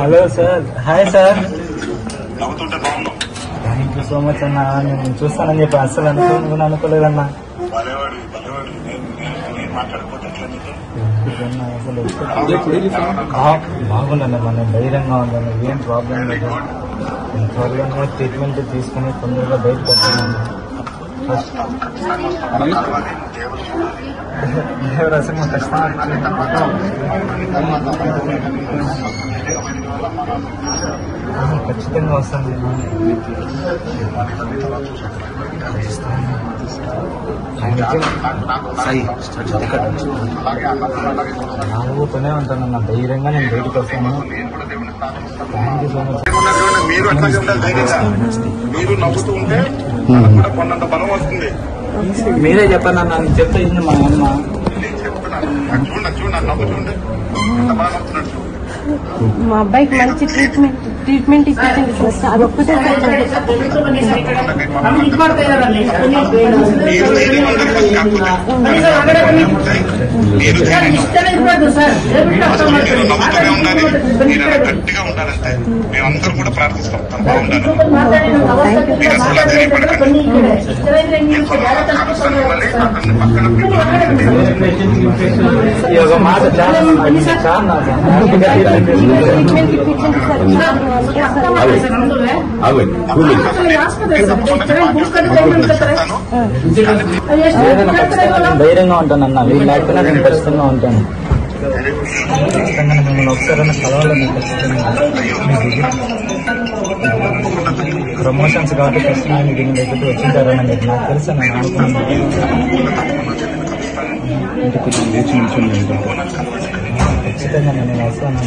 Hello sir, hi sir. Thank you so much అన్న. నేను చూస్తానని చెప్పి అసలు అనుకోలేదన్నా. బాగుండన్న, మన ధైర్యంగా ఉందన్న, ఏం ప్రాబ్లం లేదు. త్వరగా ట్రీట్మెంట్ తీసుకుని తొందరగా బయటకు వస్తానన్న. దేవరాశి ఖచ్చితంగా వస్తాను. నాలుగుతూనే ఉంటానన్న, ధైర్యంగా నేను బయటకు వస్తాను. Thank you so much. మీరు అట్లాగే ఉండాలి, ధైర్యంగా మీరు నవ్వుతూ ఉంటే కొన్నంత బలం వస్తుంది. మీరే చెప్పండి అన్న, నేను చెప్తే మా అమ్మ. నేను చెప్తున్నాను, చూడండి నవ్వు చూడండి, ఎంత బాగా నవ్వుతున్నట్టు. మా అబ్బాయికి మంచి ట్రీట్మెంట్ ఇప్పించండి ఫస్ట్, అదొక్కటే. గట్టిగా ఉండాలంటే మేమందరూ కూడా ప్రార్థిస్తాం, తను బాగుండాలి. ఒక మాట చాలా ధైర్యంగా ఉంటానన్న. వీళ్ళు లేకపోయినా నేను ఖచ్చితంగా ఉంటాను. ఖచ్చితంగా మిమ్మల్ని ఒకసారైనా కలవాలని ఖచ్చితంగా. ప్రమోషన్స్ కాబట్టి ఖచ్చితంగా దీని దగ్గరికి వచ్చింటారని నాకు తెలుసు. నేను అనుకున్నాను ఖచ్చితంగా నేను వస్తాను.